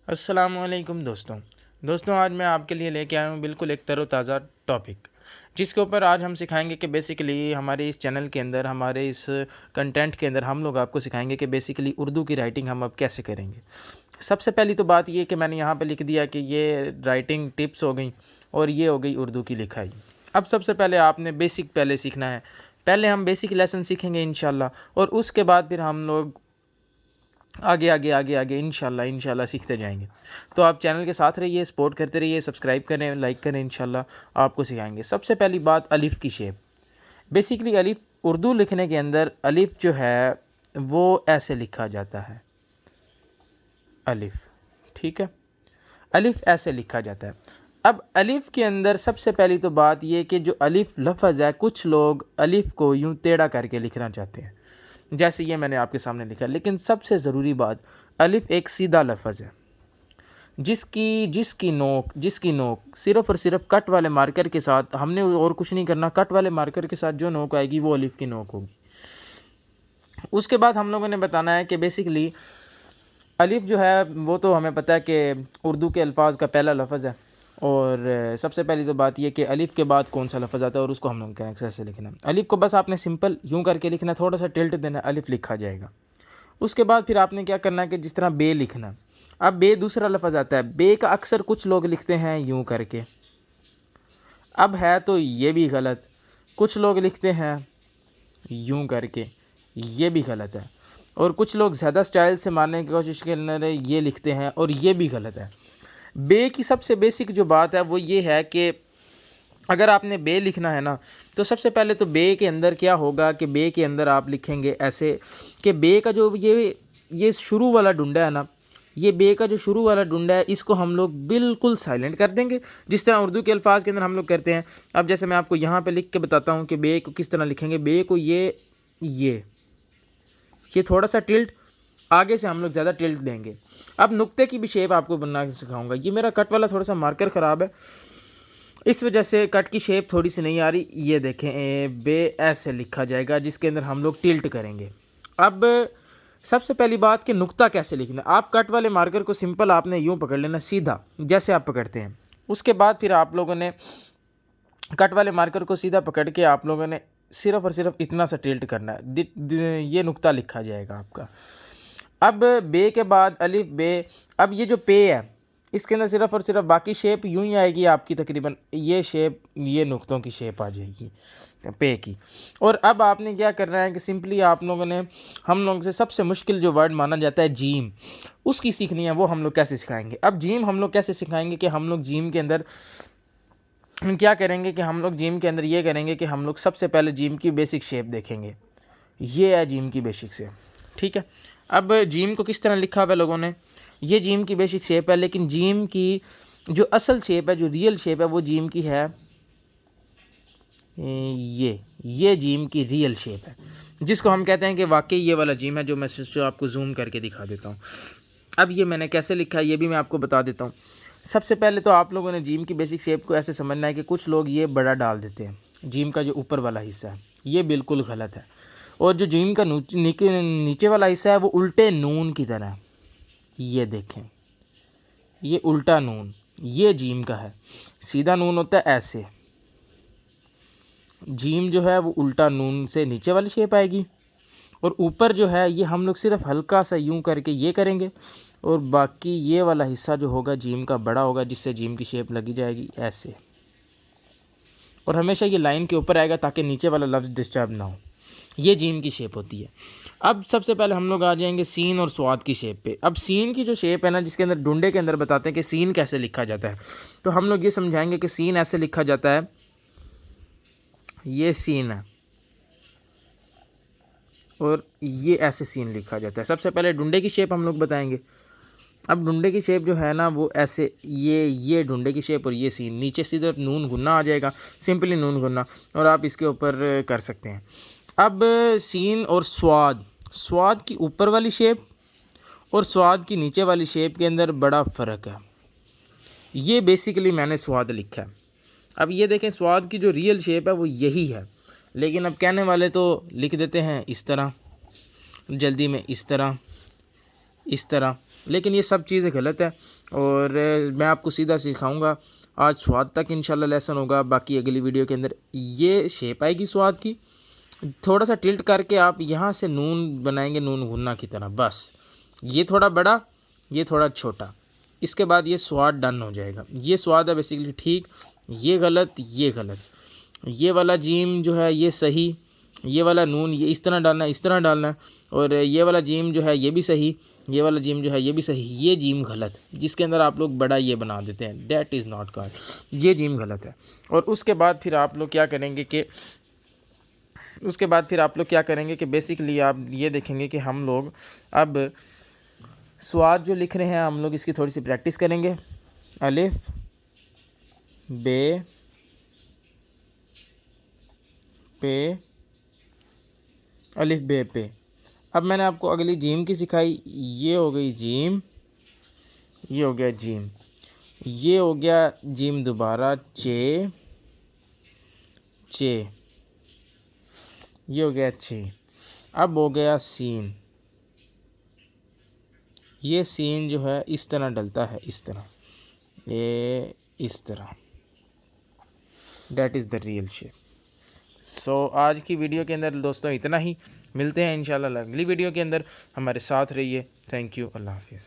अस्सलामुअलैकुम दोस्तों आज मैं आपके लिए लेके आया हूँ बिल्कुल एक तरोताज़ा टॉपिक, जिसके ऊपर आज हम सिखाएंगे कि बेसिकली हमारे इस चैनल के अंदर, हमारे इस कंटेंट के अंदर हम लोग आपको सिखाएंगे कि बेसिकली उर्दू की राइटिंग हम अब कैसे करेंगे। सबसे पहली तो बात ये कि मैंने यहाँ पे लिख दिया कि ये राइटिंग टिप्स हो गई और ये हो गई उर्दू की लिखाई। अब सबसे पहले आपने बेसिक पहले सीखना है। पहले हम बेसिक लेसन सीखेंगे इंशाल्लाह, और उसके बाद फिर हम लोग आगे आगे आगे आगे इंशाल्लाह सीखते जाएंगे। तो आप चैनल के साथ रहिए, सपोर्ट करते रहिए, सब्सक्राइब करें, लाइक करें, इंशाल्लाह आपको सिखाएंगे। सबसे पहली बात, अलिफ़ की शेप। बेसिकली अलिफ़ उर्दू लिखने के अंदर अलिफ़ जो है वो ऐसे लिखा जाता है, अलिफ़, ठीक है। अलिफ़ ऐसे लिखा जाता है। अब अलिफ़ के अंदर सबसे पहली तो बात ये कि जो अलिफ़ लफ्ज़ है, कुछ लोग अलिफ़ को यूँ टेढ़ा करके लिखना चाहते हैं, जैसे ये मैंने आपके सामने लिखा। लेकिन सबसे ज़रूरी बात, अलिफ़ एक सीधा लफ्ज़ है जिसकी नोक सिर्फ़ और सिर्फ कट वाले मार्कर के साथ, हमने और कुछ नहीं करना, कट वाले मार्कर के साथ जो नोक आएगी वो अलिफ़ की नोक होगी। उसके बाद हम लोगों ने बताना है कि बेसिकली अलिफ़ जो है वो तो हमें पता है कि उर्दू के अल्फाज का पहला लफ्ज़ है, और सबसे पहली तो बात यह कि अलिफ़ के बाद कौन सा लफ्ज़ आता है और उसको हम लोग कैसे लिखना है। अलिफ़ को बस आपने सिंपल यूँ करके लिखना है, थोड़ा सा टिल्ट देना, अलिफ़ लिखा जाएगा। उसके बाद फिर आपने क्या करना है कि जिस तरह बे लिखना। अब बे दूसरा लफ्ज़ आता है, बे का अक्सर कुछ लोग लिखते हैं यूँ करके, अब है तो ये भी गलत। कुछ लोग लिखते हैं यूँ करके, ये भी गलत है। और कुछ लोग ज़्यादा स्टाइल से मारने की कोशिश कर रहे ये लिखते हैं, और ये भी गलत है। बे की सबसे बेसिक जो बात है वो ये है कि अगर आपने बे लिखना है ना, तो सबसे पहले तो बे के अंदर क्या होगा कि बे के अंदर आप लिखेंगे ऐसे कि बे का जो ये शुरू वाला डुंडा है ना, ये बे का जो शुरू वाला डुंडा है, इसको हम लोग बिल्कुल साइलेंट कर देंगे, जिस तरह उर्दू के अल्फाज के अंदर हम लोग करते हैं। अब जैसे मैं आपको यहाँ पे लिख के बताता हूँ कि बे को किस तरह लिखेंगे। बे को ये थोड़ा सा टिल्ट, आगे से हम लोग ज़्यादा टिल्ट देंगे। अब नुक्ते की भी शेप आपको बनना सिखाऊंगा। ये मेरा कट वाला थोड़ा सा मार्कर ख़राब है, इस वजह से कट की शेप थोड़ी सी नहीं आ रही। ये देखें, बे ऐसे लिखा जाएगा जिसके अंदर हम लोग टिल्ट करेंगे। अब सबसे पहली बात कि नुक्ता कैसे लिखना। आप कट वाले मार्कर को सिंपल आपने यूँ पकड़ लेना, सीधा जैसे आप पकड़ते हैं। उसके बाद फिर आप लोगों ने कट वाले मार्कर को सीधा पकड़ के आप लोगों ने सिर्फ़ और सिर्फ इतना सा टिल्ट करना है, ये नुक्ता लिखा जाएगा आपका। अब बे के बाद अलिफ बे। अब ये जो पे है, इसके अंदर सिर्फ़ और सिर्फ बाकी शेप यूं ही आएगी आपकी, तकरीबन ये शेप, ये नुक्तों की शेप आ जाएगी पे की। और अब आपने क्या करना है कि सिंपली आप लोगों ने, हम लोगों से सबसे मुश्किल जो वर्ड माना जाता है जीम, उसकी सीखनी है। वो हम लोग कैसे सिखाएंगे। अब जीम हम लोग कैसे सिखाएंगे कि हम लोग जीम के अंदर क्या करेंगे कि हम लोग जिम के अंदर ये करेंगे कि हम लोग सबसे पहले जिम की बेसिक शेप देखेंगे। ये है जिम की बेसिक शेप, ठीक है। अब जिम को किस तरह लिखा हुआ है लोगों ने, ये जिम की बेसिक शेप है, लेकिन जिम की जो असल शेप है, जो रियल शेप है, वो जिम की है ये जिम की रियल शेप है, जिसको हम कहते हैं कि वाकई ये वाला जिम है, जो मैं आपको जूम करके दिखा देता हूँ। अब ये मैंने कैसे लिखा है ये भी मैं आपको बता देता हूँ। सबसे पहले तो आप लोगों ने जिम की बेसिक शेप को ऐसे समझना है कि कुछ लोग ये बड़ा डाल देते हैं, जिम का जो ऊपर वाला हिस्सा है, ये बिल्कुल गलत है। और जो जिम का नीचे वाला हिस्सा है वो उल्टे नून की तरह है। ये देखें, ये उल्टा नून, ये जिम का है। सीधा नून होता है ऐसे, जिम जो है वो उल्टा नून से नीचे वाली शेप आएगी, और ऊपर जो है ये हम लोग सिर्फ हल्का सा यूं करके ये करेंगे, और बाकी ये वाला हिस्सा जो होगा जिम का बड़ा होगा, जिससे जिम की शेप लगी जाएगी ऐसे। और हमेशा ये लाइन के ऊपर आएगा ताकि नीचे वाला लफ्ज़ डिस्टर्ब ना हो। ये जिम की शेप होती है। अब सबसे पहले हम लोग आ जाएंगे सीन और स्वाद की शेप पे। अब सीन की जो शेप है ना, जिसके अंदर डुंडे के अंदर बताते हैं कि सीन कैसे लिखा जाता है, तो हम लोग ये समझाएंगे कि सीन ऐसे लिखा जाता है, ये सीन है और ये ऐसे सीन लिखा जाता है। सबसे पहले डुंडे की शेप हम लोग बताएंगे। अब डुंडे की शेप जो है ना वो ऐसे, ये डुंडे की शेप, और ये सीन, नीचे सीधे नून गुन्ना आ जाएगा, सिंपली नून गुन्ना, और आप इसके ऊपर कर सकते हैं। अब सीन और स्वाद की ऊपर वाली शेप और स्वाद की नीचे वाली शेप के अंदर बड़ा फ़र्क है। ये बेसिकली मैंने स्वाद लिखा है। अब ये देखें, स्वाद की जो रियल शेप है वो यही है, लेकिन अब कहने वाले तो लिख देते हैं इस तरह, जल्दी में इस तरह, लेकिन ये सब चीज़ें गलत है और मैं आपको सीधा सिखाऊंगा। आज स्वाद तक इंशाल्लाह लेसन होगा, बाकी अगली वीडियो के अंदर ये शेप आएगी स्वाद की। थोड़ा सा टिल्ट करके आप यहाँ से नून बनाएंगे, नून भुन्ना की तरह, बस ये थोड़ा बड़ा, ये थोड़ा छोटा। इसके बाद ये स्वाद डन हो जाएगा। ये स्वाद है बेसिकली ठीक, ये गलत, ये गलत। ये वाला जीम जो है ये सही, ये वाला नून ये इस तरह डालना है, इस तरह डालना है, और ये वाला जीम जो है ये भी सही, ये वाला जीम जो है ये भी सही। ये जीम गलत, जिसके अंदर आप लोग बड़ा ये बना देते हैं, डैट इज़ नॉट गॉड, ये जीम गलत है। और उसके बाद फिर आप लोग क्या करेंगे कि बेसिकली आप ये देखेंगे कि हम लोग अब स्वाद जो लिख रहे हैं हम लोग इसकी थोड़ी सी प्रैक्टिस करेंगे। अलिफ बे पे, अलिफ बे पे। अब मैंने आपको अगली जीम की सिखाई, ये हो गई जीम, ये हो गया जीम, ये हो गया जीम दोबारा चे, चे, ये हो गया चे। अब हो गया सीन, ये सीन जो है इस तरह डलता है, इस तरह, ये इस तरह, that is the real shape. So आज की वीडियो के अंदर दोस्तों इतना ही, मिलते हैं इंशाल्लाह अगली वीडियो के अंदर, हमारे साथ रहिए। थैंक यू, अल्लाह हाफिज़।